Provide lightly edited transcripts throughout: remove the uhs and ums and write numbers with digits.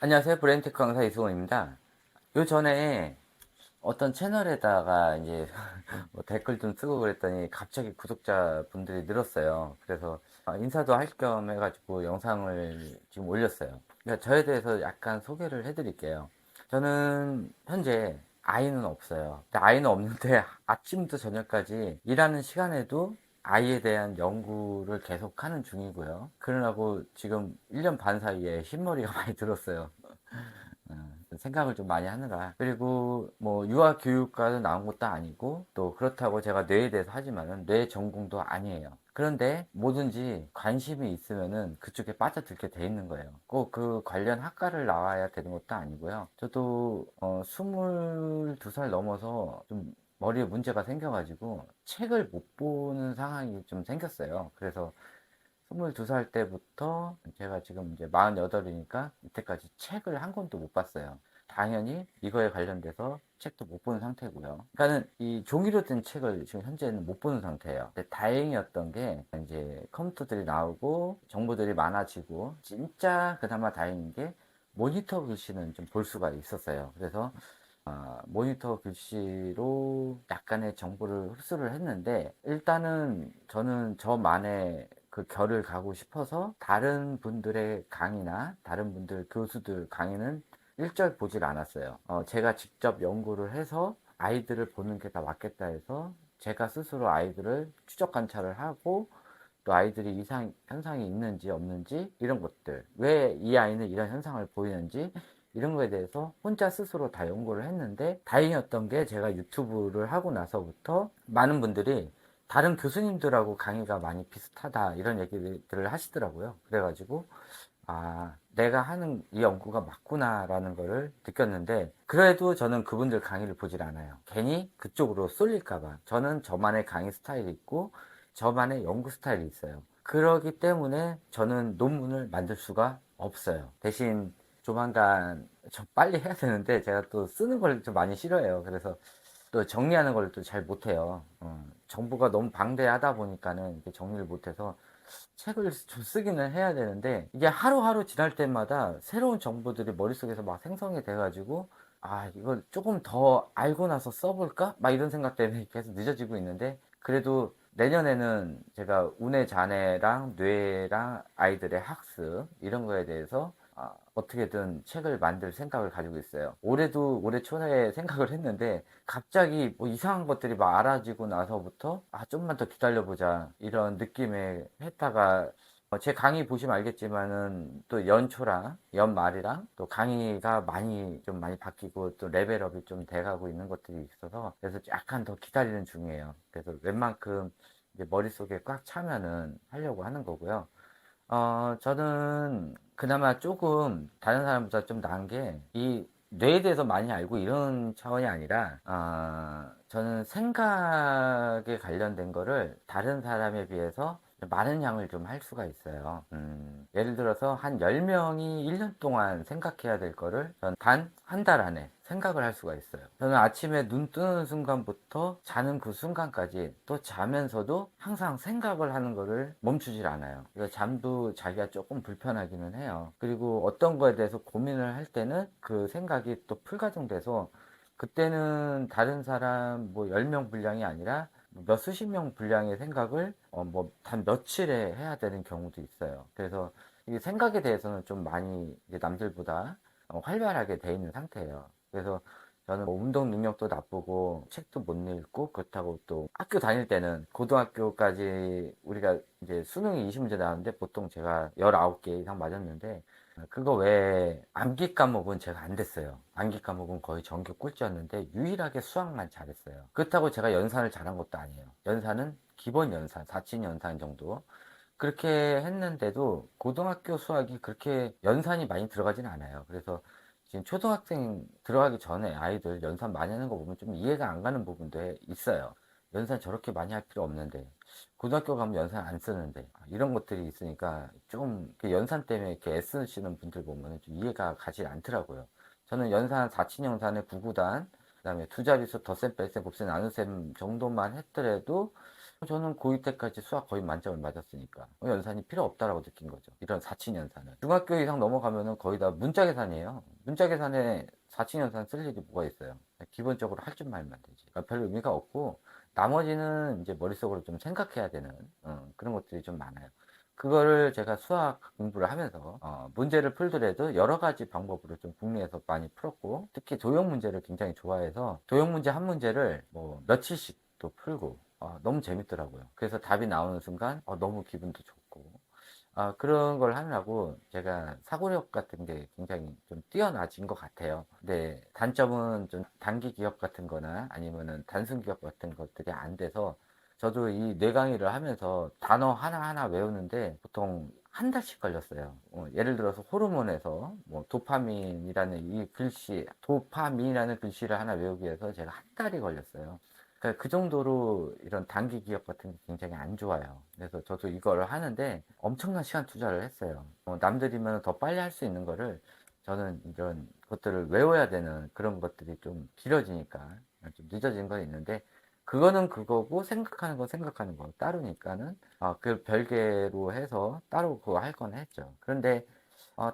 안녕하세요. 브레인테크 강사 이승원입니다. 요 전에 어떤 채널에다가 이제 뭐 댓글 좀 쓰고 그랬더니 갑자기 구독자분들이 늘었어요. 그래서 인사도 할 겸 해가지고 영상을 지금 올렸어요. 그러니까 저에 대해서 약간 소개를 해드릴게요. 저는 현재 아이는 없어요. 아이는 없는데 아침부터 저녁까지 일하는 시간에도 아이에 대한 연구를 계속 하는 중이고요. 그러라고 지금 1년 반 사이에 흰머리가 많이 들었어요. 생각을 좀 많이 하느라. 그리고 뭐 유아교육과도 나온 것도 아니고, 또 그렇다고 제가 뇌에 대해서 하지만은 뇌 전공도 아니에요. 그런데 뭐든지 관심이 있으면은 그쪽에 빠져들게 돼 있는 거예요. 꼭 그 관련 학과를 나와야 되는 것도 아니고요. 저도 22살 넘어서 좀 머리에 문제가 생겨가지고 책을 못 보는 상황이 좀 생겼어요. 그래서 22살 때부터 제가 지금 이제 48이니까 이때까지 책을 한 권도 못 봤어요. 당연히 이거에 관련돼서 책도 못 본 상태고요. 그러니까는 이 종이로 된 책을 지금 현재는 못 보는 상태예요. 근데 다행이었던 게 이제 컴퓨터들이 나오고 정보들이 많아지고 진짜 그나마 다행인 게 모니터 글씨는 좀 볼 수가 있었어요. 그래서 모니터 글씨로 약간의 정보를 흡수를 했는데 일단은 저는 저만의 그 결을 가고 싶어서 다른 분들의 강의나 다른 분들 교수들 강의는 일절 보질 않았어요. 제가 직접 연구를 해서 아이들을 보는 게 다 맞겠다 해서 제가 스스로 아이들을 추적 관찰을 하고 또 아이들이 이상 현상이 있는지 없는지 이런 것들, 왜 이 아이는 이런 현상을 보이는지 이런 거에 대해서 혼자 스스로 다 연구를 했는데 다행이었던 게 제가 유튜브를 하고 나서부터 많은 분들이 다른 교수님들하고 강의가 많이 비슷하다 이런 얘기들을 하시더라고요. 그래가지고 내가 하는 이 연구가 맞구나라는 거를 느꼈는데, 그래도 저는 그분들 강의를 보질 않아요. 괜히 그쪽으로 쏠릴까봐. 저는 저만의 강의 스타일이 있고, 저만의 연구 스타일이 있어요. 그러기 때문에 저는 논문을 만들 수가 없어요. 대신 조만간 좀 빨리 해야 되는데, 제가 또 쓰는 걸 좀 많이 싫어해요. 그래서 또 정리하는 걸 또 잘 못해요. 정보가 너무 방대하다 보니까는 이렇게 정리를 못해서 책을 좀 쓰기는 해야 되는데 이게 하루하루 지날 때마다 새로운 정보들이 머릿속에서 막 생성이 돼가지고 이걸 조금 더 알고 나서 써볼까? 막 이런 생각 때문에 계속 늦어지고 있는데 그래도 내년에는 제가 운의 자네랑 뇌랑 아이들의 학습 이런 거에 대해서 어떻게든 책을 만들 생각을 가지고 있어요. 올해도 올해 초에 생각을 했는데 갑자기 뭐 이상한 것들이 막 알아지고 나서부터 좀만 더 기다려보자 이런 느낌에 했다가 제 강의 보시면 알겠지만은 또 연초랑 연말이랑 또 강의가 많이 바뀌고 또 레벨업이 좀 돼가고 있는 것들이 있어서 그래서 약간 더 기다리는 중이에요. 그래서 웬만큼 이제 머릿속에 꽉 차면은 하려고 하는 거고요. 저는 그나마 조금 다른 사람보다 좀 나은 게, 이 뇌에 대해서 많이 알고 이런 차원이 아니라, 저는 생각에 관련된 거를 다른 사람에 비해서 많은 양을 좀 할 수가 있어요. 예를 들어서 한 10명이 1년 동안 생각해야 될 거를 전 단 한 달 안에 생각을 할 수가 있어요. 저는 아침에 눈 뜨는 순간부터 자는 그 순간까지 또 자면서도 항상 생각을 하는 거를 멈추질 않아요. 그래서 잠도 자기가 조금 불편하기는 해요. 그리고 어떤 거에 대해서 고민을 할 때는 그 생각이 또 풀가동돼서 그때는 다른 사람 뭐 10명 분량이 아니라 몇 수십 명 분량의 생각을 뭐 단 며칠에 해야 되는 경우도 있어요. 그래서 이 생각에 대해서는 좀 많이 이제 남들보다 활발하게 돼 있는 상태예요. 그래서 저는 뭐 운동 능력도 나쁘고 책도 못 읽고 그렇다고 또 학교 다닐 때는 고등학교까지 우리가 이제 수능이 20문제 나왔는데 보통 제가 19개 이상 맞았는데 그거 외에 암기 과목은 제가 안 됐어요. 암기 과목은 거의 전교 꼴찌였는데 유일하게 수학만 잘했어요. 그렇다고 제가 연산을 잘한 것도 아니에요. 연산은 기본 연산, 4친 연산 정도. 그렇게 했는데도 고등학교 수학이 그렇게 연산이 많이 들어가진 않아요. 그래서 지금 초등학생 들어가기 전에 아이들 연산 많이 하는 거 보면 좀 이해가 안 가는 부분도 있어요. 연산 저렇게 많이 할 필요 없는데 고등학교 가면 연산 안 쓰는데 이런 것들이 있으니까 좀 연산 때문에 이렇게 애쓰시는 분들 보면 좀 이해가 가지 않더라고요. 저는 연산 4친 연산의 9구단 그다음에 두 자릿수 덧셈 뺄셈 곱셈 나눗셈 정도만 했더라도 저는 고2 때까지 수학 거의 만점을 맞았으니까 연산이 필요 없다라고 느낀 거죠. 이런 사칙 연산은. 중학교 이상 넘어가면은 거의 다 문자 계산이에요. 문자 계산에 사칙 연산 쓸 일이 뭐가 있어요. 기본적으로 할 줄만 알면 되지. 그러니까 별 의미가 없고 나머지는 이제 머릿속으로 좀 생각해야 되는 그런 것들이 좀 많아요. 그거를 제가 수학 공부를 하면서 문제를 풀더라도 여러 가지 방법으로 좀 궁리해서 많이 풀었고, 특히 도형 문제를 굉장히 좋아해서 도형 문제 한 문제를 뭐 며칠씩 또 풀고 너무 재밌더라고요. 그래서 답이 나오는 순간 너무 기분도 좋고, 그런 걸 하느라고 제가 사고력 같은 게 굉장히 좀 뛰어나진 것 같아요. 근데 단점은 좀 단기 기억 같은 거나 아니면은 단순 기억 같은 것들이 안 돼서, 저도 이 뇌강의를 하면서 단어 하나하나 외우는데 보통 한 달씩 걸렸어요. 예를 들어서 호르몬에서 뭐 도파민이라는 이 글씨, 도파민이라는 글씨를 하나 외우기 위해서 제가 한 달이 걸렸어요. 그러니까 그 정도로 이런 단기 기억 같은 게 굉장히 안 좋아요. 그래서 저도 이걸 하는데 엄청난 시간 투자를 했어요. 남들이면 더 빨리 할 수 있는 거를 저는 이런 것들을 외워야 되는 그런 것들이 좀 길어지니까 좀 늦어진 건 있는데, 그거는 그거고 생각하는 건 생각하는 거 따로니까는 그 별개로 해서 따로 그거 할 건 했죠. 그런데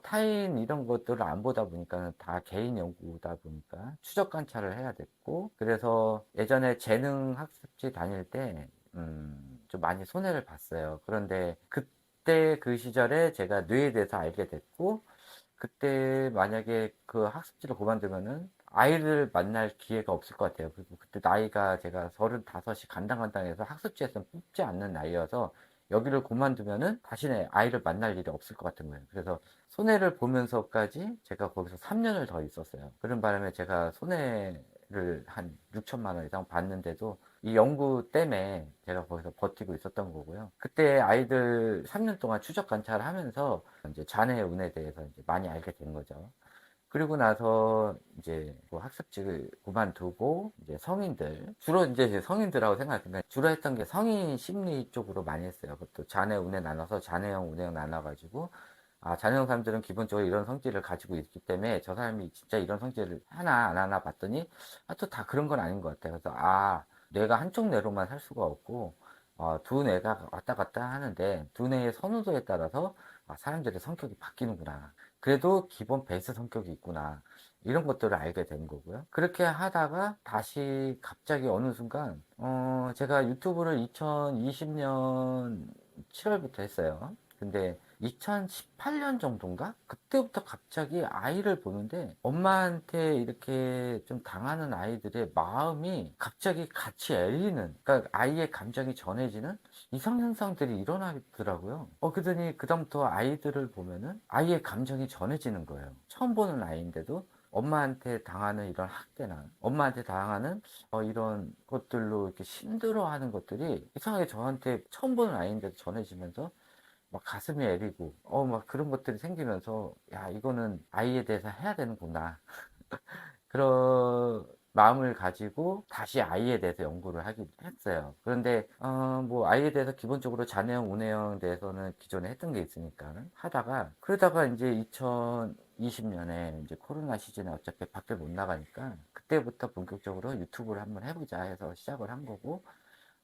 타인 이런 것들을 안 보다 보니까 다 개인 연구다 보니까 추적 관찰을 해야 됐고, 그래서 예전에 재능 학습지 다닐 때, 좀 많이 손해를 봤어요. 그런데 그때 그 시절에 제가 뇌에 대해서 알게 됐고, 그때 만약에 그 학습지를 그만두면은 아이를 만날 기회가 없을 것 같아요. 그리고 그때 나이가 제가 35이 간당간당해서 학습지에서 뽑지 않는 나이여서 여기를 그만두면은 다시는 아이를 만날 일이 없을 것 같은 거예요. 그래서 손해를 보면서까지 제가 거기서 3년을 더 있었어요. 그런 바람에 제가 손해를 한 6천만 원 이상 봤는데도 이 연구 때문에 제가 거기서 버티고 있었던 거고요. 그때 아이들 3년 동안 추적 관찰을 하면서 이제 자뇌의 운에 대해서 이제 많이 알게 된 거죠. 그리고 나서 이제 그 학습지를 그만두고 이제 성인들, 주로 이제 성인들하고 생각했는데 주로 했던 게 성인 심리 쪽으로 많이 했어요. 그것도 자뇌 운에 나눠서 자뇌형 운행 나눠가지고, 자녀형 사람들은 기본적으로 이런 성질을 가지고 있기 때문에 저 사람이 진짜 이런 성질을 하나 안 하나 봤더니 또 다 그런 건 아닌 것 같아요. 그래서 뇌가 한쪽 뇌로만 살 수가 없고 두 뇌가 왔다 갔다 하는데 두 뇌의 선호도에 따라서 사람들의 성격이 바뀌는구나. 그래도 기본 베이스 성격이 있구나. 이런 것들을 알게 된 거고요. 그렇게 하다가 다시 갑자기 어느 순간 제가 유튜브를 2020년 7월부터 했어요. 근데 2018년 정도인가? 그때부터 갑자기 아이를 보는데 엄마한테 이렇게 좀 당하는 아이들의 마음이 갑자기 같이 애리는, 그러니까 아이의 감정이 전해지는 이상현상들이 일어나더라고요. 그러더니 그다음부터 아이들을 보면은 아이의 감정이 전해지는 거예요. 처음 보는 아이인데도 엄마한테 당하는 이런 학대나 엄마한테 당하는 이런 것들로 이렇게 힘들어하는 것들이 이상하게 저한테 처음 보는 아이인데도 전해지면서 막 가슴이 애리고 막 그런 것들이 생기면서, 야, 이거는 아이에 대해서 해야 되는구나. 그런 마음을 가지고 다시 아이에 대해서 연구를 하긴 했어요. 그런데 뭐 아이에 대해서 기본적으로 자녀형, 운해형 대해서는 기존에 했던 게 있으니까 하다가, 그러다가 이제 2020년에 이제 코로나 시즌에 어차피 밖에 못 나가니까 그때부터 본격적으로 유튜브를 한번 해보자 해서 시작을 한 거고,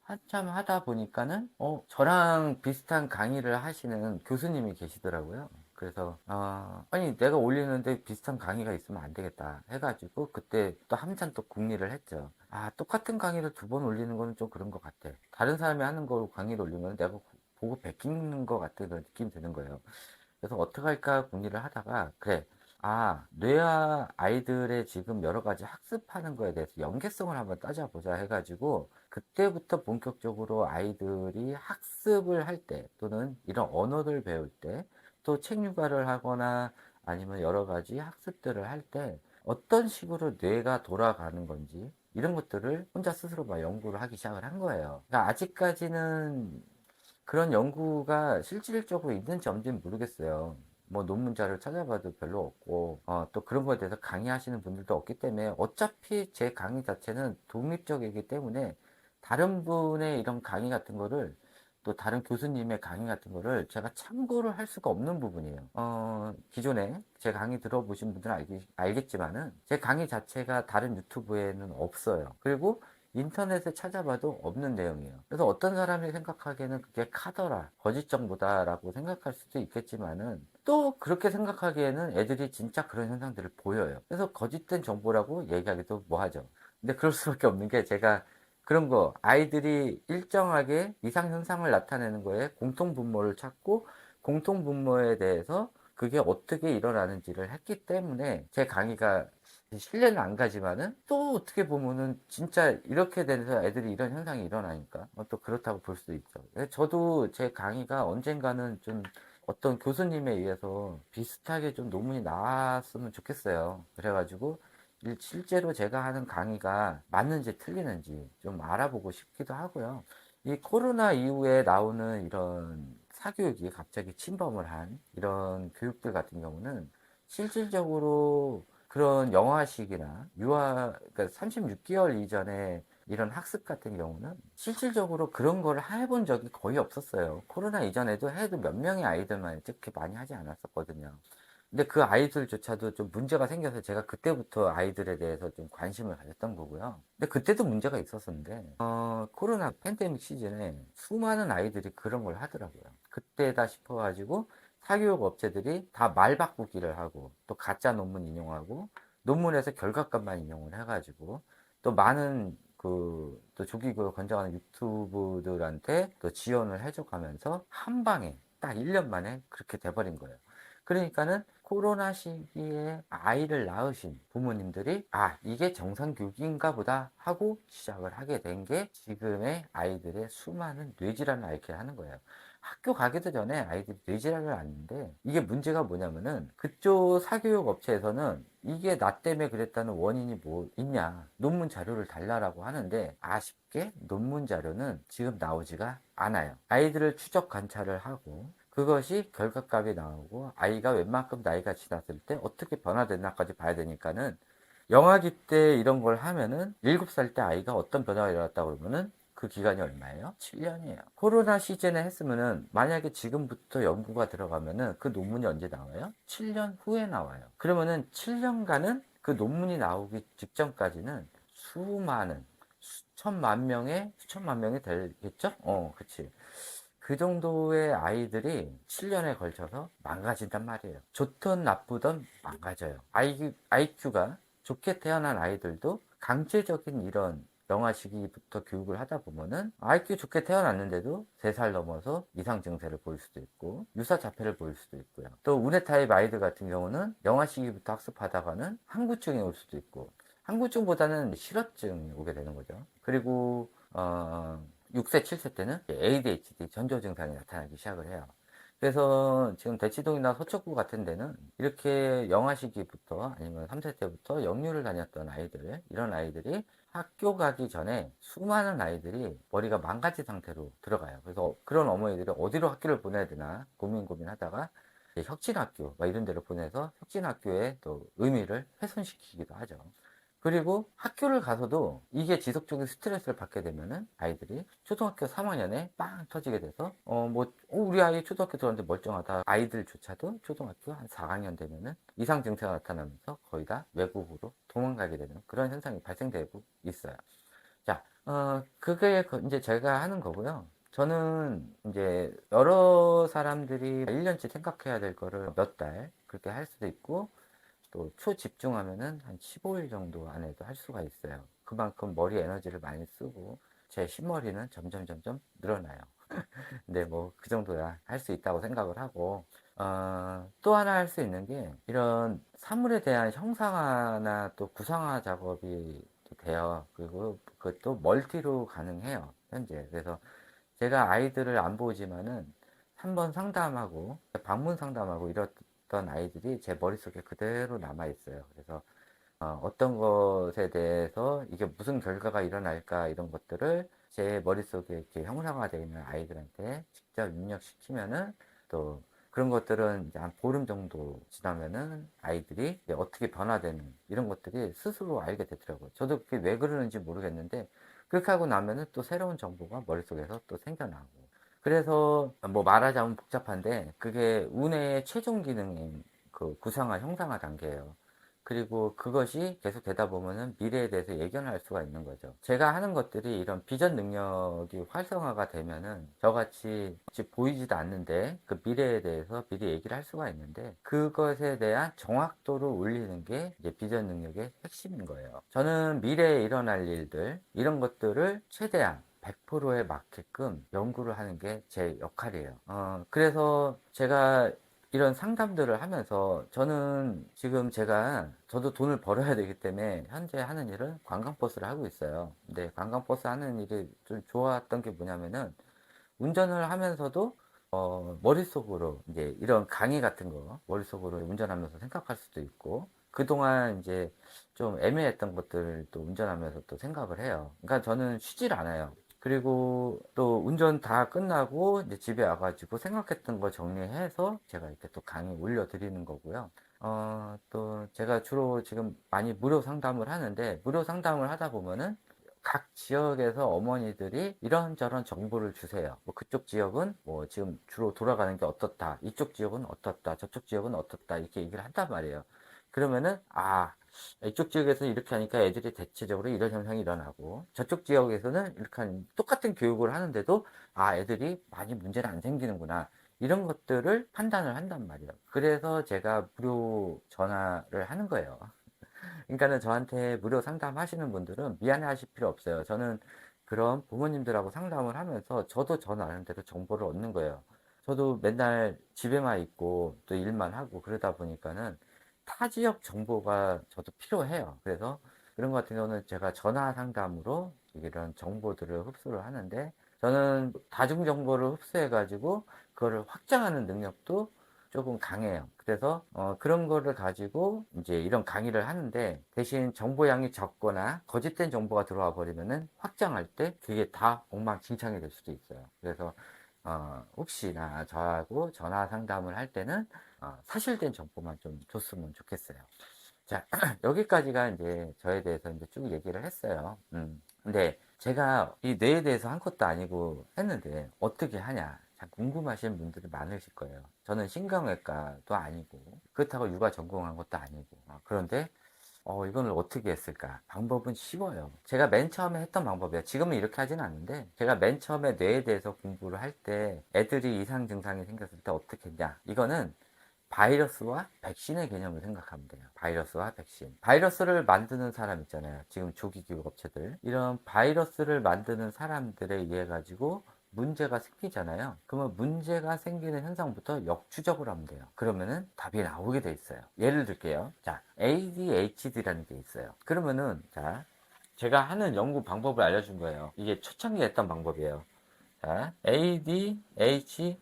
한참 하다 보니까는 저랑 비슷한 강의를 하시는 교수님이 계시더라고요. 그래서 아니 내가 올리는데 비슷한 강의가 있으면 안 되겠다 해가지고 그때 또 한참 또 궁리를 했죠. 똑같은 강의를 두 번 올리는 거는 좀 그런 것 같아. 다른 사람이 하는 걸 강의를 올리면 내가 보고 베끼는 것 같은 그런 느낌이 드는 거예요. 그래서 어떻게 할까 궁리를 하다가, 그래, 뇌와 아이들의 지금 여러 가지 학습하는 거에 대해서 연계성을 한번 따져보자 해가지고, 그때부터 본격적으로 아이들이 학습을 할 때, 또는 이런 언어를 배울 때, 또 책 육아를 하거나 아니면 여러 가지 학습들을 할 때, 어떤 식으로 뇌가 돌아가는 건지, 이런 것들을 혼자 스스로 막 연구를 하기 시작을 한 거예요. 그러니까 아직까지는 그런 연구가 실질적으로 있는지 없는지는 모르겠어요. 뭐 논문자를 찾아봐도 별로 없고, 또 그런 거에 대해서 강의하시는 분들도 없기 때문에 어차피 제 강의 자체는 독립적이기 때문에 다른 분의 이런 강의 같은 거를, 또 다른 교수님의 강의 같은 거를 제가 참고를 할 수가 없는 부분이에요. 기존에 제 강의 들어보신 분들은 알겠지만은 제 강의 자체가 다른 유튜브에는 없어요. 그리고 인터넷에 찾아봐도 없는 내용이에요. 그래서 어떤 사람이 생각하기에는 그게 카더라, 거짓 정보다라고 생각할 수도 있겠지만은 또 그렇게 생각하기에는 애들이 진짜 그런 현상들을 보여요. 그래서 거짓된 정보라고 얘기하기도 뭐하죠. 근데 그럴 수밖에 없는 게 제가 그런 거 아이들이 일정하게 이상 현상을 나타내는 거에 공통 분모를 찾고 공통 분모에 대해서 그게 어떻게 일어나는지를 했기 때문에 제 강의가 신뢰는 안 가지만은 또 어떻게 보면은 진짜 이렇게 돼서 애들이 이런 현상이 일어나니까 또 그렇다고 볼 수도 있죠. 저도 제 강의가 언젠가는 좀 어떤 교수님에 의해서 비슷하게 좀 논문이 나왔으면 좋겠어요. 그래가지고 실제로 제가 하는 강의가 맞는지 틀리는지 좀 알아보고 싶기도 하고요. 이 코로나 이후에 나오는 이런 사교육이 갑자기 침범을 한 이런 교육들 같은 경우는 실질적으로 그런 영아식이나 그러니까 36개월 이전에 이런 학습 같은 경우는 실질적으로 그런 걸 해본 적이 거의 없었어요. 코로나 이전에도 해도 몇 명의 아이들만 이렇게 많이 하지 않았었거든요. 근데 그 아이들조차도 좀 문제가 생겨서 제가 그때부터 아이들에 대해서 좀 관심을 가졌던 거고요. 근데 그때도 문제가 있었는데, 코로나 팬데믹 시즌에 수많은 아이들이 그런 걸 하더라고요. 그때다 싶어가지고 사교육 업체들이 다 말 바꾸기를 하고, 또 가짜 논문 인용하고, 논문에서 결과값만 인용을 해가지고, 또 많은 또 조기교육 권장하는 유튜브들한테 또 지원을 해줘가면서 한 방에 딱 1년 만에 그렇게 돼버린 거예요. 그러니까는 코로나 시기에 아이를 낳으신 부모님들이 이게 정상교육인가 보다 하고 시작을 하게 된 게 지금의 아이들의 수많은 뇌질환을 앓게 하는 거예요. 학교 가기도 전에 아이들이 뇌질환을 앓는데 이게 문제가 뭐냐면은 그쪽 사교육 업체에서는 이게 나 때문에 그랬다는 원인이 뭐 있냐 논문 자료를 달라라고 하는데 아쉽게 논문 자료는 지금 나오지가 않아요. 아이들을 추적 관찰을 하고 그것이 결과값이 나오고 아이가 웬만큼 나이가 지났을 때 어떻게 변화됐나까지 봐야 되니까는 영아기 때 이런 걸 하면은 7살 때 아이가 어떤 변화가 일어났다고 그러면은 그 기간이 얼마예요? 7년이에요. 코로나 시즌에 했으면은 만약에 지금부터 연구가 들어가면은 그 논문이 언제 나와요? 7년 후에 나와요. 그러면은 7년간은 그 논문이 나오기 직전까지는 수많은 수천만 명이 되겠죠? 그치. 그 정도의 아이들이 7년에 걸쳐서 망가진단 말이에요. 좋든 나쁘든 망가져요. IQ가 좋게 태어난 아이들도 강제적인 이런 영아 시기부터 교육을 하다 보면은 IQ 좋게 태어났는데도 3살 넘어서 이상 증세를 보일 수도 있고 유사 자폐를 보일 수도 있고요. 또 운해 타입 아이들 같은 경우는 영아 시기부터 학습하다가는 항구증이 올 수도 있고 항구증보다는 실어증이 오게 되는 거죠. 그리고 6세, 7세 때는 ADHD 전조 증상이 나타나기 시작을 해요. 그래서 지금 대치동이나 서초구 같은 데는 이렇게 영아 시기부터 아니면 3세 때부터 영유를 다녔던 아이들, 이런 아이들이 학교 가기 전에 수많은 아이들이 머리가 망가진 상태로 들어가요. 그래서 그런 어머니들이 어디로 학교를 보내야 되나 고민하다가 혁신학교 이런 데로 보내서 혁신학교의 또 의미를 훼손시키기도 하죠. 그리고 학교를 가서도 이게 지속적인 스트레스를 받게 되면은 아이들이 초등학교 3학년에 빵 터지게 돼서 우리 아이 초등학교 들어왔는데 멀쩡하다 아이들조차도 초등학교 한 4학년 되면은 이상 증세가 나타나면서 거의 다 외국으로 도망가게 되는 그런 현상이 발생되고 있어요. 자, 그게 이제 제가 하는 거고요. 저는 이제 여러 사람들이 1년치 생각해야 될 거를 몇 달 그렇게 할 수도 있고 또 초집중하면은 한 15일 정도 안에도 할 수가 있어요. 그만큼 머리 에너지를 많이 쓰고 제 신머리는 점점 늘어나요. 근데 뭐 그 정도야 할 수 있다고 생각을 하고 또 하나 할 수 있는 게 이런 사물에 대한 형상화나 또 구상화 작업이 또 돼요. 그리고 그것도 멀티로 가능해요. 현재. 그래서 제가 아이들을 안 보지만은 한번 상담하고 방문 상담하고 이랬던 아이들이 제 머릿속에 그대로 남아 있어요. 그래서 어떤 것에 대해서 이게 무슨 결과가 일어날까 이런 것들을 제 머릿속에 이렇게 형상화되어 있는 아이들한테 직접 입력시키면은 또 그런 것들은 이제 한 보름 정도 지나면은 아이들이 이제 어떻게 변화되는 이런 것들이 스스로 알게 되더라고요. 저도 그게 왜 그러는지 모르겠는데 그렇게 하고 나면은 또 새로운 정보가 머릿속에서 또 생겨나고 그래서 뭐 말하자면 복잡한데 그게 운의 최종 기능인 그 구상화 형상화 단계예요. 그리고 그것이 계속 되다 보면은 미래에 대해서 예견할 수가 있는 거죠. 제가 하는 것들이 이런 비전 능력이 활성화가 되면은 저같이 보이지도 않는데 그 미래에 대해서 미리 얘기를 할 수가 있는데, 그것에 대한 정확도를 올리는 게 이제 비전 능력의 핵심인 거예요. 저는 미래에 일어날 일들, 이런 것들을 최대한 100%에 맞게끔 연구를 하는 게 제 역할이에요. 그래서 제가 이런 상담들을 하면서, 저는 지금 저도 돈을 벌어야 되기 때문에 현재 하는 일은 관광버스를 하고 있어요. 근데 관광버스 하는 일이 좀 좋았던 게 뭐냐면은, 운전을 하면서도 머릿속으로 이제 이런 강의 같은 거 머릿속으로 운전하면서 생각할 수도 있고, 그동안 이제 좀 애매했던 것들도 운전하면서 또 생각을 해요. 그러니까 저는 쉬질 않아요. 그리고 또 운전 다 끝나고 이제 집에 와가지고 생각했던 거 정리해서 제가 이렇게 또 강의 올려드리는 거고요. 또 제가 주로 지금 많이 무료 상담을 하는데, 무료 상담을 하다 보면은 각 지역에서 어머니들이 이런저런 정보를 주세요. 뭐 그쪽 지역은 뭐 지금 주로 돌아가는 게 어떻다, 이쪽 지역은 어떻다, 저쪽 지역은 어떻다, 이렇게 얘기를 한단 말이에요. 그러면은 이쪽 지역에서 이렇게 하니까 애들이 대체적으로 이런 현상이 일어나고, 저쪽 지역에서는 이렇게 똑같은 교육을 하는데도 애들이 많이 문제는 안 생기는구나, 이런 것들을 판단을 한단 말이에요. 그래서 제가 무료 전화를 하는 거예요. 그러니까는 저한테 무료 상담하시는 분들은 미안해 하실 필요 없어요. 저는 그런 부모님들하고 상담을 하면서 저도 저 나름대로 정보를 얻는 거예요. 저도 맨날 집에만 있고 또 일만 하고 그러다 보니까는 타 지역 정보가 저도 필요해요. 그래서 그런 것 같은 경우는 제가 전화 상담으로 이런 정보들을 흡수를 하는데, 저는 다중 정보를 흡수해 가지고 그거를 확장하는 능력도 조금 강해요. 그래서 그런 거를 가지고 이제 이런 강의를 하는데, 대신 정보량이 적거나 거짓된 정보가 들어와 버리면은 확장할 때 그게 다 엉망진창이 될 수도 있어요. 그래서 혹시나 저하고 전화 상담을 할 때는 사실된 정보만 좀 줬으면 좋겠어요. 자, 여기까지가 이제 저에 대해서 이제 쭉 얘기를 했어요. 근데 제가 이 뇌에 대해서 한 것도 아니고 했는데 어떻게 하냐, 참 궁금하신 분들이 많으실 거예요. 저는 신경외과도 아니고 그렇다고 육아 전공한 것도 아니고, 그런데 이걸 어떻게 했을까? 방법은 쉬워요. 제가 맨 처음에 했던 방법이에요. 지금은 이렇게 하진 않는데, 제가 맨 처음에 뇌에 대해서 공부를 할 때 애들이 이상 증상이 생겼을 때 어떻게 했냐, 이거는 바이러스와 백신의 개념을 생각하면 돼요. 바이러스와 백신. 바이러스를 만드는 사람 있잖아요. 지금 조기교육 업체들. 이런 바이러스를 만드는 사람들에 의해 가지고 문제가 생기잖아요. 그러면 문제가 생기는 현상부터 역추적을 하면 돼요. 그러면은 답이 나오게 돼 있어요. 예를 들게요. 자, ADHD라는 게 있어요. 그러면은, 자, 제가 하는 연구 방법을 알려준 거예요. 이게 초창기에 했던 방법이에요. 자, ADHD에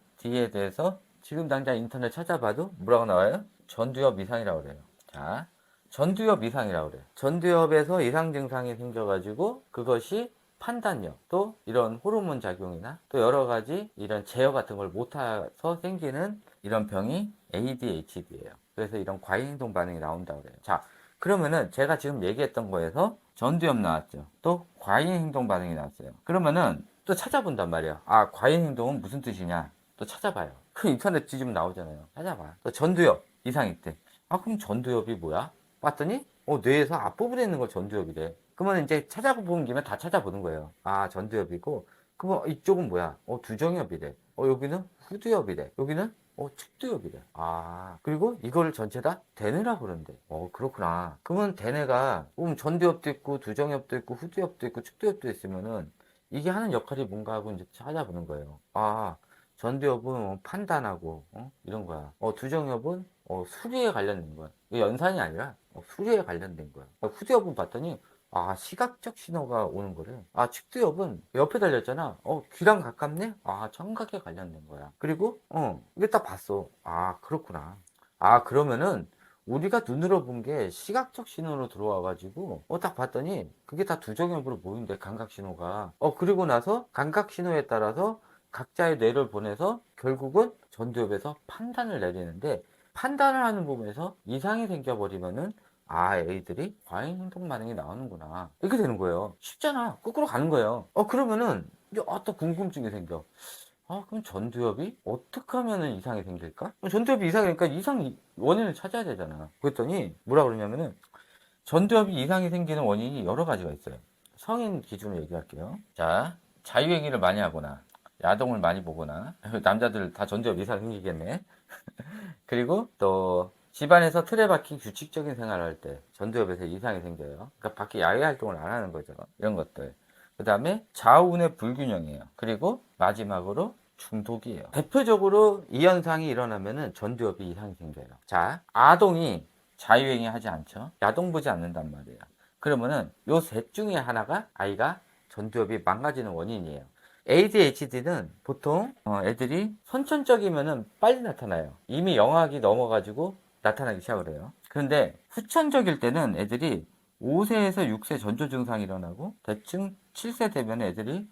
대해서 지금 당장 인터넷 찾아봐도 뭐라고 나와요? 전두엽 이상이라고 그래요. 자, 전두엽 이상이라고 그래요. 전두엽에서 이상 증상이 생겨가지고 그것이 판단력, 또 이런 호르몬 작용이나 또 여러 가지 이런 제어 같은 걸 못해서 생기는 이런 병이 ADHD예요. 그래서 이런 과잉 행동 반응이 나온다고 그래요. 자, 그러면은 제가 지금 얘기했던 거에서 전두엽 나왔죠. 또 과잉 행동 반응이 나왔어요. 그러면은 또 찾아본단 말이에요. 과잉 행동은 무슨 뜻이냐? 또 찾아봐요. 그 인터넷 뒤지면 나오잖아요. 찾아봐. 또 전두엽 이상 있대. 그럼 전두엽이 뭐야? 봤더니 뇌에서 앞부분에 있는 걸 전두엽이래. 그러면 이제 찾아보는 김에 다 찾아보는 거예요. 전두엽이고, 그럼 이쪽은 뭐야? 두정엽이래. 여기는 후두엽이래. 여기는 측두엽이래. 그리고 이거를 전체 다 대뇌라고 그러는데. 그렇구나. 그러면 대뇌가, 전두엽도 있고, 두정엽도 있고, 후두엽도 있고, 측두엽도 있으면은, 이게 하는 역할이 뭔가 하고 이제 찾아보는 거예요. 전두엽은 판단하고, 이런 거야. 두정엽은, 수리에 관련된 거야. 이게 연산이 아니라, 수리에 관련된 거야. 후두엽은 봤더니, 시각적 신호가 오는 거래. 측두엽은 옆에 달렸잖아. 귀랑 가깝네? 청각에 관련된 거야. 그리고, 이게 딱 봤어. 그렇구나. 그러면은, 우리가 눈으로 본 게 시각적 신호로 들어와가지고, 딱 봤더니, 그게 다 두정엽으로 보인대, 감각 신호가. 그리고 나서, 감각 신호에 따라서 각자의 뇌를 보내서, 결국은 전두엽에서 판단을 내리는데, 판단을 하는 부분에서 이상이 생겨버리면은, 애들이 과잉 행동 반응이 나오는구나, 이렇게 되는 거예요. 쉽잖아. 거꾸로 가는 거예요. 그러면은, 이제 또 궁금증이 생겨. 그럼 전두엽이 어떻게 하면은 이상이 생길까? 전두엽이 이상이 그러니까 원인을 찾아야 되잖아. 그랬더니 뭐라 그러냐면은 전두엽이 이상이 생기는 원인이 여러 가지가 있어요. 성인 기준으로 얘기할게요. 자, 자유행위를 많이 하거나, 야동을 많이 보거나, 남자들 다 전두엽 이상 생기겠네. 그리고 또 집안에서 틀에 박힌 규칙적인 생활을 할 때 전두엽에서 이상이 생겨요. 그러니까 밖에 야외 활동을 안 하는 거죠. 이런 것들. 그 다음에 좌우의 불균형이에요. 그리고 마지막으로 중독이에요. 대표적으로 이 현상이 일어나면은 전두엽이 이상이 생겨요. 자, 아동이 자유행위 하지 않죠. 야동 보지 않는단 말이에요. 그러면은 요 셋 중에 하나가 아이가 전두엽이 망가지는 원인이에요. ADHD는 보통 애들이 선천적이면은 빨리 나타나요. 이미 영악이 넘어가지고 나타나기 시작을 해요. 그런데 후천적일 때는 애들이 5세에서 6세 전조 증상이 일어나고 대충 7세 되면 애들이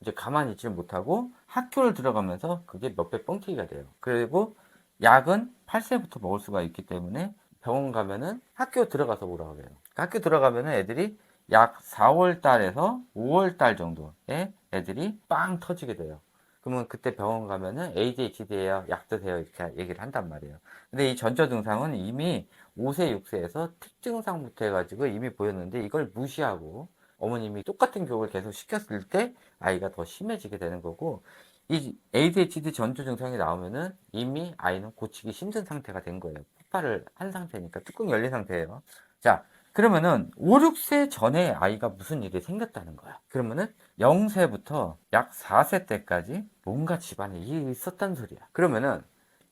이제 가만히 있지 못하고 학교를 들어가면서 그게 몇 배 뻥튀기가 돼요. 그리고 약은 8세부터 먹을 수가 있기 때문에 병원 가면은 학교 들어가서 오라고 해요. 학교 들어가면은 애들이 약 4월 달에서 5월 달 정도에 애들이 빵 터지게 돼요. 그러면 그때 병원 가면은 ADHD예요, 약 드세요 이렇게 얘기를 한단 말이에요. 근데 이 전조 증상은 이미 5세, 6세에서 특증상부터 해가지고 이미 보였는데 이걸 무시하고 어머님이 똑같은 교육을 계속 시켰을 때 아이가 더 심해지게 되는 거고, 이 ADHD 전조 증상이 나오면은 이미 아이는 고치기 힘든 상태가 된 거예요. 폭발을 한 상태니까 뚜껑이 열린 상태예요. 자, 그러면은 5, 6세 전에 아이가 무슨 일이 생겼다는 거야. 그러면은 0세부터 약 4세 때까지 뭔가 집안에 일이 있었단 소리야. 그러면은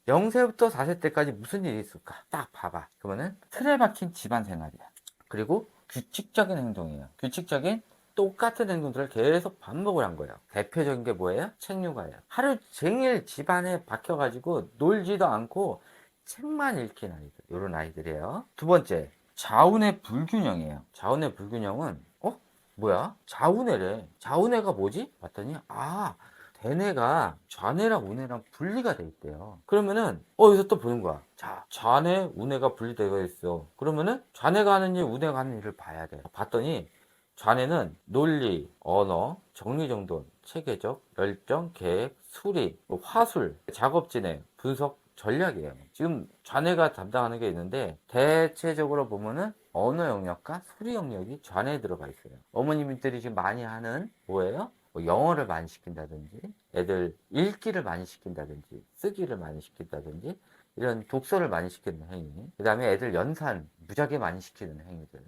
0세부터 4세 때까지 무슨 일이 있을까? 딱 봐봐. 그러면은 틀에 박힌 집안 생활이야. 그리고 규칙적인 행동이에요. 규칙적인 똑같은 행동들을 계속 반복을 한 거예요. 대표적인 게 뭐예요? 책 육아예요. 하루 종일 집안에 박혀가지고 놀지도 않고 책만 읽힌 아이들. 이런 아이들이에요. 두 번째, 자운의 불균형이에요. 자운의 불균형은 뭐야? 자운회래. 자운회가 뭐지? 봤더니 대뇌가 좌뇌랑 우뇌랑 분리가 돼 있대요. 그러면은 여기서 또 보는 거야. 자, 좌뇌, 우뇌가 분리되어 있어. 그러면은 좌뇌가 하는 일, 우뇌가 하는 일을 봐야 돼. 봤더니 좌뇌는 논리, 언어, 정리정돈, 체계적, 열정, 계획, 수리, 화술, 작업 진행, 분석, 전략이에요. 지금 좌뇌가 담당하는 게 있는데 대체적으로 보면은 언어 영역과 수리 영역이 좌뇌에 들어가 있어요. 어머님들이 지금 많이 하는 뭐예요? 뭐 영어를 많이 시킨다든지, 애들 읽기를 많이 시킨다든지, 쓰기를 많이 시킨다든지, 이런 독서를 많이 시키는 행위. 그 다음에 애들 연산 무지하게 많이 시키는 행위들.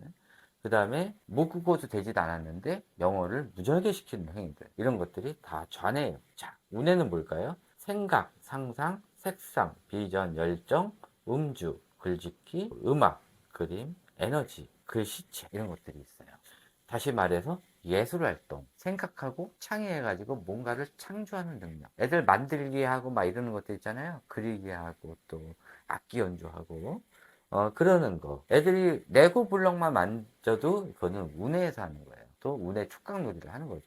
그 다음에 모국어도 되지도 않았는데 영어를 무지하게 시키는 행위들. 이런 것들이 다 좌뇌예요. 자, 우뇌는 뭘까요? 생각, 상상, 색상, 비전, 열정, 음주, 글짓기, 음악, 그림, 에너지, 글씨체 이런 것들이 있어요. 다시 말해서 예술활동, 생각하고 창의해가지고 뭔가를 창조하는 능력. 애들 만들기 하고 막 이러는 것들 있잖아요. 그리기 하고 또 악기 연주하고 그러는 거. 애들이 레고 블럭만 만져도 그거는 운해에서 하는 거예요. 또 운해 촉각놀이를 하는 거죠.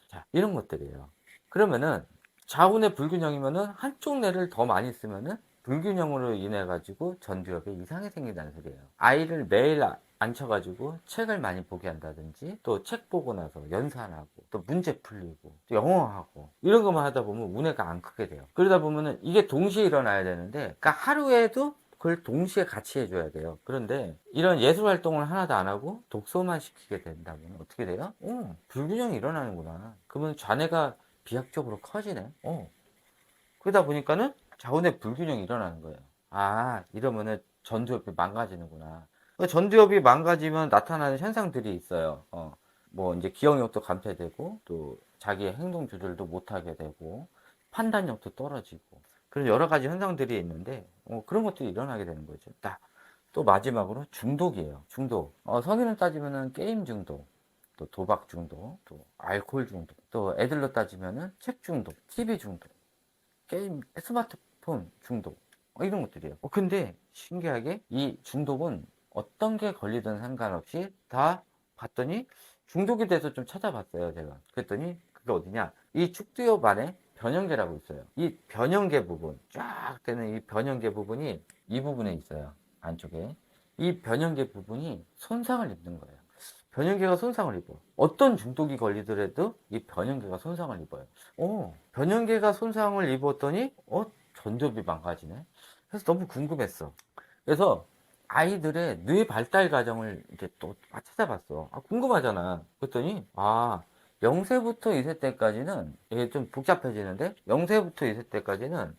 자, 이런 것들이에요. 그러면은 자운의 불균형이면은 한쪽 뇌를 더 많이 쓰면은 불균형으로 인해 가지고 전두엽에 이상이 생긴다는 소리예요. 아이를 매일 앉혀가지고 책을 많이 보게 한다든지, 또 책 보고 나서 연산하고, 또 문제 풀리고, 또 영어하고, 이런 것만 하다 보면 운해가 안 크게 돼요. 그러다 보면은 이게 동시에 일어나야 되는데, 그러니까 하루에도 그걸 동시에 같이 해줘야 돼요. 그런데 이런 예술 활동을 하나도 안 하고 독서만 시키게 된다면 어떻게 돼요? 불균형이 일어나는구나. 그러면 좌뇌가 비약적으로 커지네. 그러다 보니까는 좌우의 불균형이 일어나는 거예요. 이러면은 전두엽이 망가지는구나. 전두엽이 망가지면 나타나는 현상들이 있어요. 뭐 이제 기억력도 감퇴되고 또 자기의 행동 조절도 못하게 되고 판단력도 떨어지고 그런 여러 가지 현상들이 있는데 그런 것들이 일어나게 되는 거죠. 또 마지막으로 중독이에요. 중독. 성인을 따지면은 게임 중독, 또 도박 중독, 또 알코올 중독, 또 애들로 따지면은 책 중독, TV 중독, 게임, 스마트폰 중독, 이런 것들이에요. 근데 신기하게 이 중독은 어떤 게 걸리든 상관없이 다 봤더니 중독이 돼서 좀 찾아봤어요, 제가. 그랬더니 그게 어디냐? 이 축두엽 안에 변형계라고 있어요. 이 변형계 부분, 쫙 되는 이 변형계 부분이 이 부분에 있어요. 안쪽에. 이 변형계 부분이 손상을 입는 거예요. 변형계가 손상을 입어. 어떤 중독이 걸리더라도 이 변형계가 손상을 입어요. 변형계가 손상을 입었더니 전두엽이 망가지네. 그래서 너무 궁금했어. 그래서 아이들의 뇌 발달 과정을 이렇게 또 찾아봤어. 궁금하잖아. 그랬더니 0세부터 2세 때까지는 이게 좀 복잡해지는데 0세부터 2세 때까지는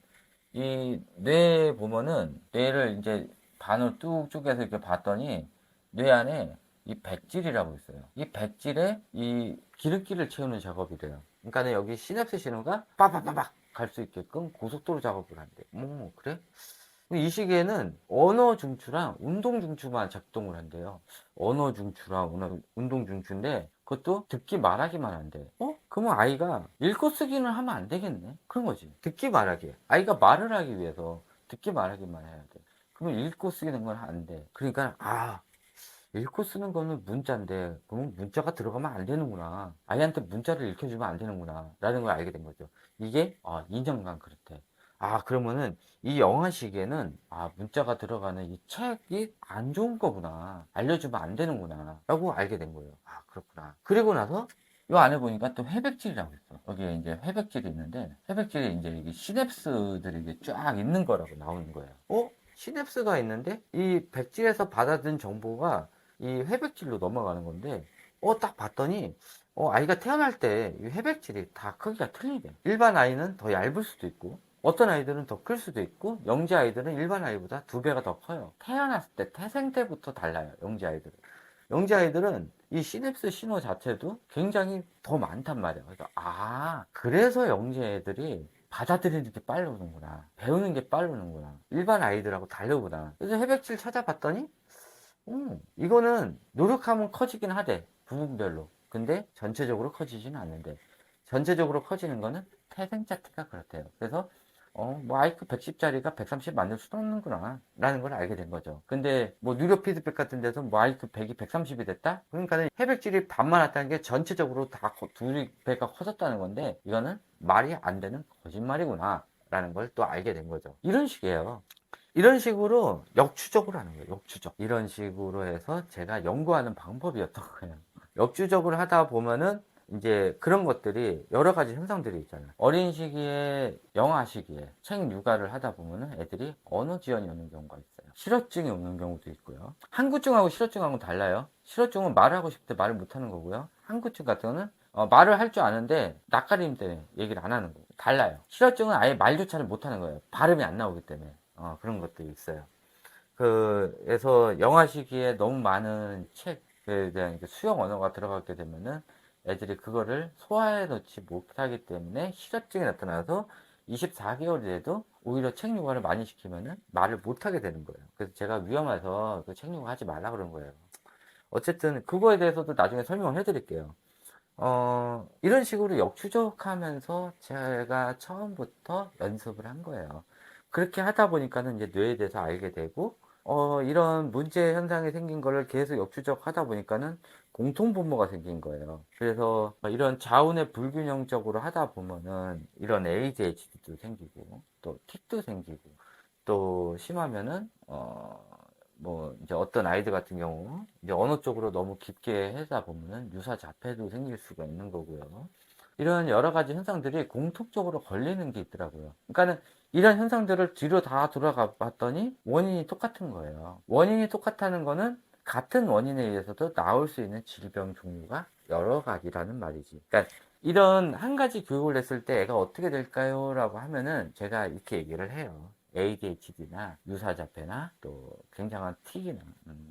이 뇌 보면은 뇌를 이제 반을 뚝 쪼개서 이렇게 봤더니 뇌 안에 이 백질이라고 있어요. 이 백질에 이 기름기를 채우는 작업이 돼요. 그러니까 여기 시냅스 신호가 빠바바박 갈 수 있게끔 고속도로 작업을 한대. 그래? 이 시기에는 언어 중추랑 운동 중추만 작동을 한대요. 언어 중추랑 운동 중추인데 그것도 듣기 말하기만 한대. 그러면 아이가 읽고 쓰기는 하면 안 되겠네? 그런 거지. 듣기 말하기. 아이가 말을 하기 위해서 듣기 말하기만 해야 돼. 그러면 읽고 쓰기는 건 안 돼. 그러니까 읽고 쓰는 거는 문자인데 그러면 문자가 들어가면 안 되는구나. 아이한테 문자를 읽혀주면 안 되는구나 라는 걸 알게 된 거죠. 이게 2년간 그렇대. 그러면은 이 영화 시기에는 문자가 들어가는 이 책이 안 좋은 거구나. 알려주면 안 되는구나 라고 알게 된 거예요. 그렇구나. 그리고 나서 이 안에 보니까 또 회백질이라고 있어. 여기에 이제 회백질이 있는데 회백질이 이제 이게 시냅스들이 이게 쫙 있는 거라고 나오는 거예요. 시냅스가 있는데 이 백질에서 받아든 정보가 이 회백질로 넘어가는 건데 딱 봤더니 아이가 태어날 때 이 회백질이 다 크기가 틀리대. 일반 아이는 더 얇을 수도 있고 어떤 아이들은 더 클 수도 있고 영재 아이들은 일반 아이보다 2배가 더 커요. 태어났을 때 태생 때부터 달라요. 영재 아이들은. 영재 아이들은 이 시냅스 신호 자체도 굉장히 더 많단 말이야. 그래서 그래서 영재 애들이 받아들이는 게 빠르는구나. 배우는 게 빠르는구나. 일반 아이들하고 다르구나. 그래서 해백질 찾아봤더니 이거는 노력하면 커지긴 하대. 부분별로. 근데 전체적으로 커지지는 않는데 전체적으로 커지는 거는 태생자체가 그렇대요. 그래서 뭐 아이큐 110짜리가 130 만들 수도 없는구나 라는 걸 알게 된 거죠. 근데 뭐 뉴로 피드백 같은 데서 뭐 아이큐 100이 130이 됐다? 그러니까 해백질이 반만 왔다는 게 전체적으로 다 두 배가 커졌다는 건데 이거는 말이 안 되는 거짓말이구나 라는 걸 또 알게 된 거죠. 이런 식이에요. 이런 식으로 역추적으로 하는 거예요. 역추적. 이런 식으로 해서 제가 연구하는 방법이었던 거예요. 역추적으로 하다 보면은 이제 그런 것들이 여러 가지 현상들이 있잖아요. 어린 시기에, 영아 시기에 책 육아를 하다 보면은 애들이 언어 지연이 오는 경우가 있어요. 실어증이 오는 경우도 있고요. 한구증하고 실어증하고는 달라요. 실어증은 말하고 싶을 때 말을 못하는 거고요. 한구증 같은 거는 말을 할 줄 아는데 낯가림 때문에 얘기를 안 하는 거예요. 달라요. 실어증은 아예 말조차를 못하는 거예요. 발음이 안 나오기 때문에. 그런 것들이 있어요. 그래서 영아 시기에 너무 많은 책에 대한 수용 언어가 들어가게 되면은 애들이 그거를 소화해 놓지 못하기 때문에 실어증이 나타나서 24개월이 돼도 오히려 책 육아를 많이 시키면은 말을 못하게 되는 거예요. 그래서 제가 위험해서 그 책 육아 하지 말라 그런 거예요. 어쨌든 그거에 대해서도 나중에 설명을 해드릴게요. 이런 식으로 역추적하면서 제가 처음부터 연습을 한 거예요. 그렇게 하다 보니까는 이제 뇌에 대해서 알게 되고, 이런 문제 현상이 생긴 거를 계속 역추적 하다 보니까는 공통분모가 생긴 거예요. 그래서 이런 자운의 불균형적으로 하다 보면은 이런 ADHD도 생기고, 또 틱도 생기고, 또 심하면은, 뭐 이제 어떤 아이들 같은 경우 이제 언어 쪽으로 너무 깊게 하다 보면은 유사 자폐도 생길 수가 있는 거고요. 이런 여러 가지 현상들이 공통적으로 걸리는 게 있더라고요. 그러니까는 이런 현상들을 뒤로 다 돌아가 봤더니 원인이 똑같은 거예요. 원인이 똑같다는 거는 같은 원인에 의해서도 나올 수 있는 질병 종류가 여러 가지라는 말이지. 그러니까 이런 한 가지 교육을 했을 때 애가 어떻게 될까요? 라고 하면은 제가 이렇게 얘기를 해요. ADHD나 유사자폐나 또 굉장한 틱이나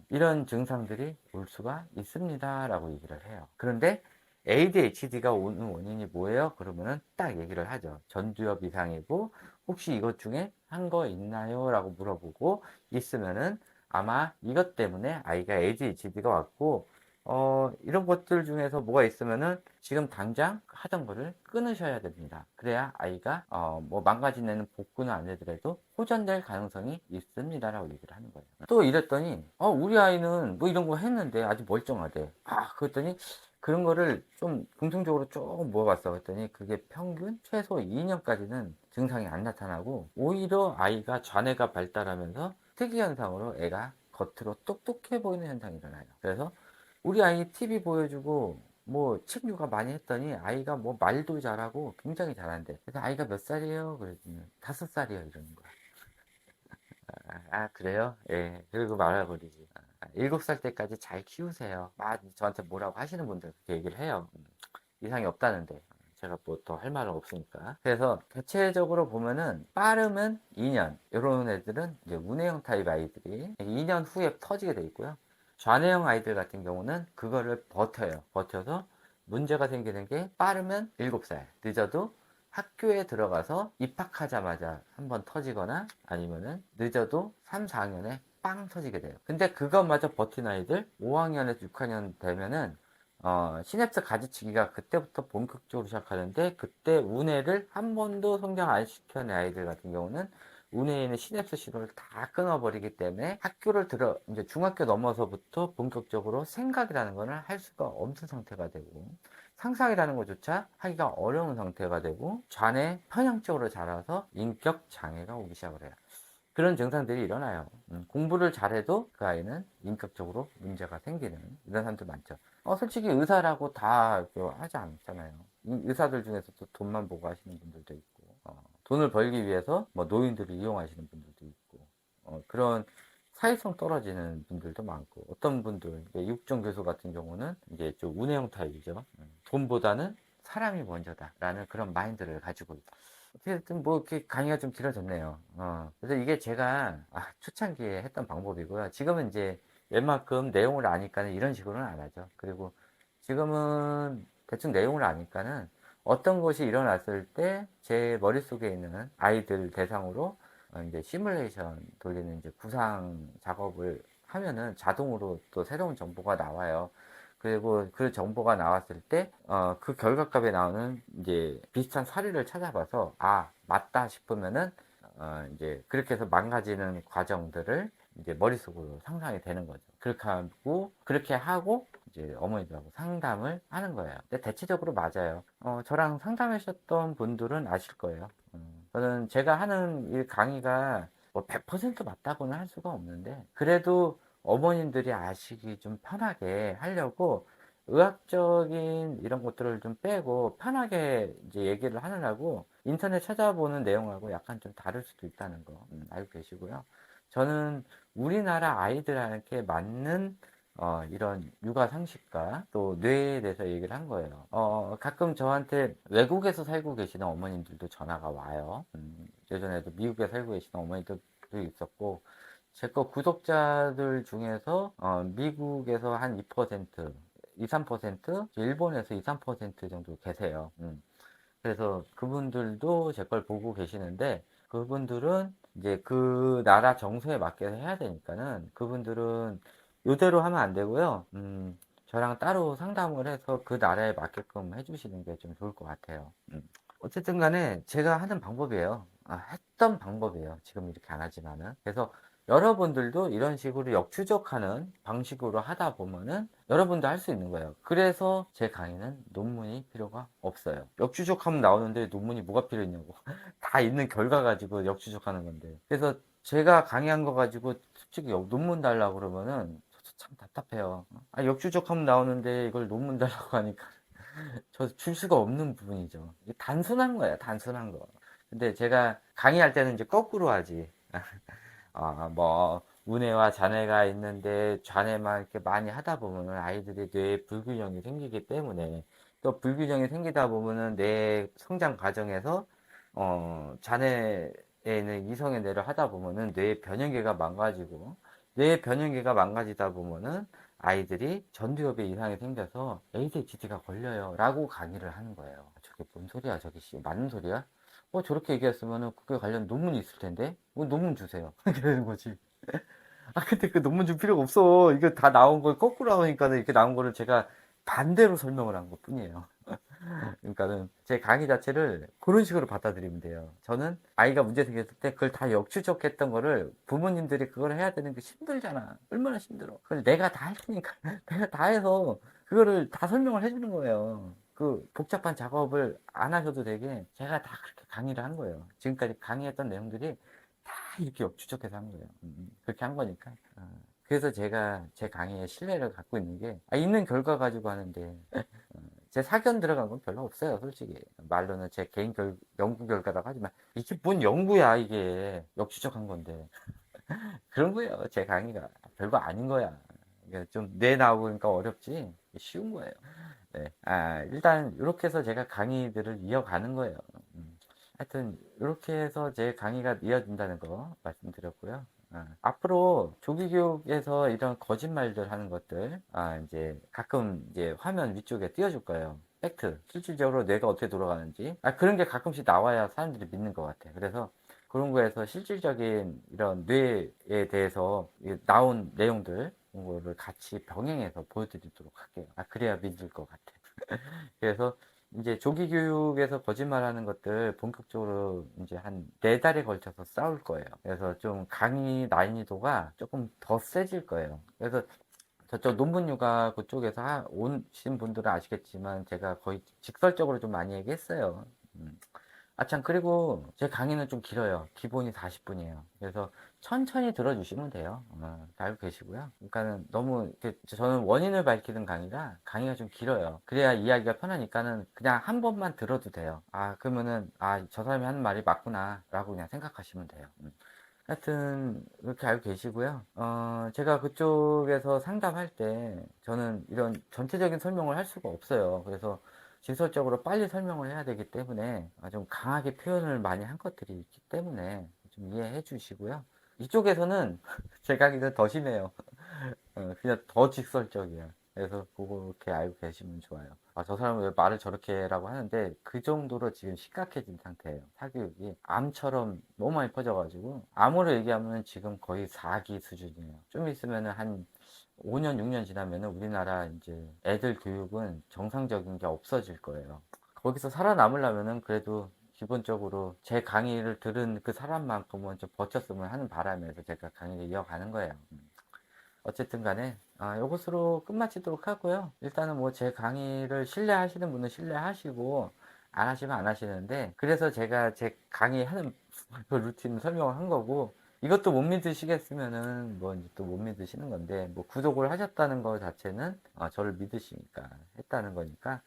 이런 증상들이 올 수가 있습니다 라고 얘기를 해요. 그런데 ADHD가 오는 원인이 뭐예요? 그러면은 딱 얘기를 하죠. 전두엽 이상이고 혹시 이것 중에 한 거 있나요? 라고 물어보고 있으면은 아마 이것 때문에 아이가 ADHD가 왔고 이런 것들 중에서 뭐가 있으면은 지금 당장 하던 거를 끊으셔야 됩니다. 그래야 아이가 뭐 망가진 애는 복구는 안 되더라도 호전될 가능성이 있습니다 라고 얘기를 하는 거예요. 또 이랬더니 우리 아이는 뭐 이런 거 했는데 아주 멀쩡하대. 그랬더니 그런 거를 좀 긍정적으로 조금 모아봤어. 그랬더니 그게 평균 최소 2년까지는 증상이 안 나타나고 오히려 아이가 좌뇌가 발달하면서 특이현상으로 애가 겉으로 똑똑해 보이는 현상이 일어나요. 그래서 우리 아이 TV 보여주고 뭐 책 육아 많이 했더니 아이가 뭐 말도 잘하고 굉장히 잘한대. 그래서 아이가 몇 살이에요? 그랬더니 5살이요 이러는 거야. 그래요? 예. 그리고 말아버리지. 7살 때까지 잘 키우세요. 막 저한테 뭐라고 하시는 분들 그렇게 얘기를 해요. 이상이 없다는데. 제가 뭐 더 할 말은 없으니까. 그래서 대체적으로 보면은 빠르면 2년. 이런 애들은 이제 운해형 타입 아이들이 2년 후에 터지게 돼 있고요. 좌뇌형 아이들 같은 경우는 그거를 버텨요. 버텨서 문제가 생기는 게 빠르면 7살. 늦어도 학교에 들어가서 입학하자마자 한번 터지거나 아니면은 늦어도 3, 4학년에 빵 터지게 돼요. 근데 그것마저 버틴 아이들 5학년에서 6학년 되면은 시냅스 가지치기가 그때부터 본격적으로 시작하는데 그때 운해를 한 번도 성장 안 시켜낸 아이들 같은 경우는 운해에 있는 시냅스 신호를 다 끊어버리기 때문에 학교를 이제 중학교 넘어서부터 본격적으로 생각이라는 거는 할 수가 없는 상태가 되고 상상이라는 것조차 하기가 어려운 상태가 되고 좌뇌 편향적으로 자라서 인격 장애가 오기 시작을 해요. 그런 증상들이 일어나요. 공부를 잘해도 그 아이는 인격적으로 문제가 생기는 이런 사람들 많죠. 솔직히 의사라고 다 하지 않잖아요. 의사들 중에서도 돈만 보고 하시는 분들도 있고, 돈을 벌기 위해서 뭐 노인들을 이용하시는 분들도 있고, 그런 사회성 떨어지는 분들도 많고, 어떤 분들, 육종 교수 같은 경우는 이제 좀 운해형 타입이죠. 돈보다는 사람이 먼저다라는 그런 마인드를 가지고 있고. 어쨌든 뭐 이렇게 강의가 좀 길어졌네요. 그래서 이게 제가 초창기에 했던 방법이고요. 지금은 이제 웬만큼 내용을 아니까는 이런 식으로는 안 하죠. 그리고 지금은 대충 내용을 아니까는 어떤 것이 일어났을 때 제 머릿속에 있는 아이들 대상으로 이제 시뮬레이션 돌리는 이제 구상 작업을 하면은 자동으로 또 새로운 정보가 나와요. 그리고 그 정보가 나왔을 때, 그 결과값에 나오는 이제 비슷한 사례를 찾아봐서, 맞다 싶으면은, 이제 그렇게 해서 망가지는 과정들을 이제 머릿속으로 상상이 되는 거죠. 그렇게 하고, 이제 어머니들하고 상담을 하는 거예요. 근데 대체적으로 맞아요. 저랑 상담하셨던 분들은 아실 거예요. 저는 제가 하는 이 강의가 뭐 100% 맞다고는 할 수가 없는데, 그래도 어머님들이 아시기 좀 편하게 하려고 의학적인 이런 것들을 좀 빼고 편하게 이제 얘기를 하느라고 인터넷 찾아보는 내용하고 약간 좀 다를 수도 있다는 거 알고 계시고요. 저는 우리나라 아이들한테 맞는 이런 육아 상식과 또 뇌에 대해서 얘기를 한 거예요. 가끔 저한테 외국에서 살고 계시는 어머님들도 전화가 와요. 예전에도 미국에 살고 계시는 어머니들도 있었고, 제 거 구독자들 중에서 미국에서 한 2%, 2, 3%, 일본에서 2, 3% 정도 계세요. 그래서 그분들도 제 걸 보고 계시는데 그분들은 이제 그 나라 정서에 맞게 해야 되니까는 그분들은 이대로 하면 안 되고요. 저랑 따로 상담을 해서 그 나라에 맞게끔 해주시는 게 좀 좋을 것 같아요. 어쨌든 간에 제가 하는 방법이에요. 했던 방법이에요. 지금 이렇게 안 하지만은. 그래서 여러분들도 이런 식으로 역추적하는 방식으로 하다 보면은 여러분도 할 수 있는 거예요. 그래서 제 강의는 논문이 필요가 없어요. 역추적하면 나오는데 논문이 뭐가 필요 있냐고. 다 있는 결과 가지고 역추적하는 건데. 그래서 제가 강의한 거 가지고 솔직히 논문 달라고 그러면은 저도 참 답답해요. 역추적하면 나오는데 이걸 논문 달라고 하니까 저 줄 수가 없는 부분이죠. 이게 단순한 거야, 단순한 거. 근데 제가 강의할 때는 이제 거꾸로 하지. 뭐, 우뇌와 좌뇌가 있는데 좌뇌만 이렇게 많이 하다 보면은 아이들이 뇌에 불균형이 생기기 때문에 또 불균형이 생기다 보면은 뇌 성장 과정에서 좌뇌에 있는 이성의 뇌를 하다 보면은 뇌의 변형계가 망가지고 뇌의 변형계가 망가지다 보면은 아이들이 전두엽에 이상이 생겨서 ADHD가 걸려요 라고 강의를 하는 거예요. 저게 뭔 소리야, 저게 맞는 소리야? 저렇게 얘기했으면은 그게 관련 논문이 있을 텐데 논문 주세요. 이렇게 되는 거지. 근데 그 논문 줄 필요가 없어. 이거 다 나온 걸 거꾸로 하니까 이렇게 나온 거를 제가 반대로 설명을 한 것 뿐이에요. 그러니까는 제 강의 자체를 그런 식으로 받아들이면 돼요. 저는 아이가 문제 생겼을 때 그걸 다 역추적했던 거를 부모님들이 그걸 해야 되는 게 힘들잖아. 얼마나 힘들어. 그걸 내가 다 할 테니까 내가 다 해서 그거를 다 설명을 해주는 거예요. 그 복잡한 작업을 안 하셔도 되게 제가 다 그렇게 강의를 한 거예요. 지금까지 강의했던 내용들이 다 이렇게 역추적해서 한 거예요. 그렇게 한 거니까. 그래서 제가 제 강의에 신뢰를 갖고 있는 게, 있는 결과 가지고 하는데, 제 사견 들어간 건 별로 없어요, 솔직히. 말로는 제 개인 연구 결과라고 하지만, 이게 뭔 연구야, 이게. 역추적한 건데. 그런 거예요, 제 강의가. 별거 아닌 거야. 이게 좀 뇌 나오니까 어렵지, 쉬운 거예요. 네. 일단, 이렇게 해서 제가 강의들을 이어가는 거예요. 하여튼, 이렇게 해서 제 강의가 이어진다는 거 말씀드렸고요. 앞으로 조기 교육에서 이런 거짓말들 하는 것들, 이제 가끔 이제 화면 위쪽에 띄워줄 거예요. 팩트. 실질적으로 뇌가 어떻게 돌아가는지. 그런 게 가끔씩 나와야 사람들이 믿는 것 같아요. 그래서 그런 거에서 실질적인 이런 뇌에 대해서 나온 내용들, 그런 거를 같이 병행해서 보여드리도록 할게요. 그래야 믿을 것 같아요. 그래서 이제 조기 교육에서 거짓말하는 것들 본격적으로 이제 한 4달에 걸쳐서 싸울 거예요. 그래서 좀 강의 난이도가 조금 더 세질 거예요. 그래서 저쪽 논문휴가 그쪽에서 오신 분들은 아시겠지만 제가 거의 직설적으로 좀 많이 얘기했어요. 음. 참, 그리고 제 강의는 좀 길어요. 기본이 40분이에요. 그래서 천천히 들어주시면 돼요. 다 알고 계시고요. 그러니까는 너무, 저는 원인을 밝히는 강의라 강의가 좀 길어요. 그래야 이야기가 편하니까는 그냥 한 번만 들어도 돼요. 그러면은, 저 사람이 하는 말이 맞구나, 라고 그냥 생각하시면 돼요. 하여튼, 이렇게 알고 계시고요. 제가 그쪽에서 상담할 때, 저는 이런 전체적인 설명을 할 수가 없어요. 그래서 직설적으로 빨리 설명을 해야 되기 때문에 좀 강하게 표현을 많이 한 것들이 있기 때문에 좀 이해해 주시고요. 이쪽에서는 제 강의는 더 심해요. 그냥 더 직설적이야. 그래서 그렇게 알고 계시면 좋아요. 저 사람은 왜 말을 저렇게 라고 하는데 그 정도로 지금 심각해진 상태예요. 사교육이 암처럼 너무 많이 퍼져가지고 암으로 얘기하면 지금 거의 4기 수준이에요. 좀 있으면은 한 5년, 6년 지나면은 우리나라 이제 애들 교육은 정상적인 게 없어질 거예요. 거기서 살아남으려면은 그래도 기본적으로 제 강의를 들은 그 사람만큼은 좀 버텼으면 하는 바람에서 제가 강의를 이어가는 거예요. 어쨌든 간에 이것으로 끝마치도록 하고요. 일단은 뭐 제 강의를 신뢰하시는 분은 신뢰하시고 안 하시면 안 하시는데, 그래서 제가 제 강의하는 그 루틴 설명을 한 거고, 이것도 못 믿으시겠으면은 뭐 이제 또 못 믿으시는 건데, 뭐 구독을 하셨다는 거 자체는 저를 믿으시니까 했다는 거니까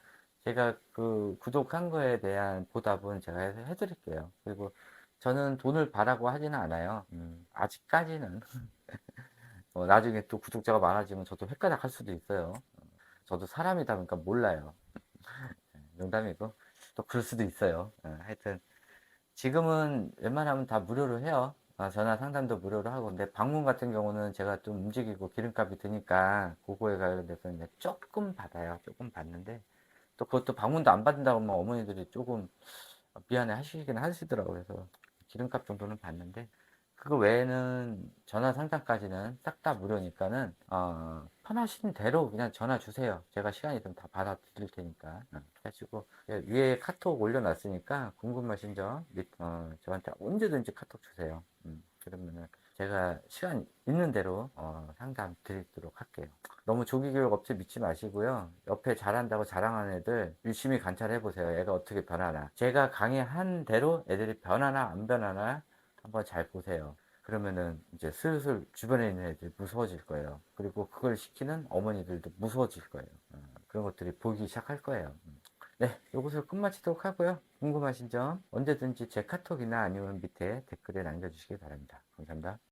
제가 그 구독한 거에 대한 보답은 제가 해드릴게요. 그리고 저는 돈을 바라고 하지는 않아요. 아직까지는. 나중에 또 구독자가 많아지면 저도 헷갈려 할 수도 있어요. 저도 사람이다 보니까 몰라요. 농담이고, 또 그럴 수도 있어요. 하여튼, 지금은 웬만하면 다 무료로 해요. 전화 상담도 무료로 하고, 근데 방문 같은 경우는 제가 좀 움직이고 기름값이 드니까, 그거에 관련돼서 이제 조금 받아요. 조금 받는데, 또 그것도 방문도 안 받는다고 하면 어머니들이 조금 미안해 하시긴 하시더라고요. 그래서 기름값 정도는 받는데, 그거 외에는 전화 상담까지는 싹 다 무료니까는 편하신 대로 그냥 전화 주세요. 제가 시간이 되면 다 받아드릴 테니까. 해가지고 위에 카톡 올려놨으니까 궁금하신 점 저한테 언제든지 카톡 주세요. 그러면은 제가 시간 있는 대로 상담 드리도록 할게요. 너무 조기교육 업체 믿지 마시고요. 옆에 잘한다고 자랑하는 애들 유심히 관찰해 보세요. 애가 어떻게 변하나. 제가 강의한 대로 애들이 변하나 안 변하나 한번 잘 보세요. 그러면은 이제 슬슬 주변에 있는 애들이 무서워질 거예요. 그리고 그걸 시키는 어머니들도 무서워질 거예요. 그런 것들이 보이기 시작할 거예요. 네, 요것을 끝마치도록 하고요. 궁금하신 점 언제든지 제 카톡이나 아니면 밑에 댓글에 남겨주시기 바랍니다. 감사합니다.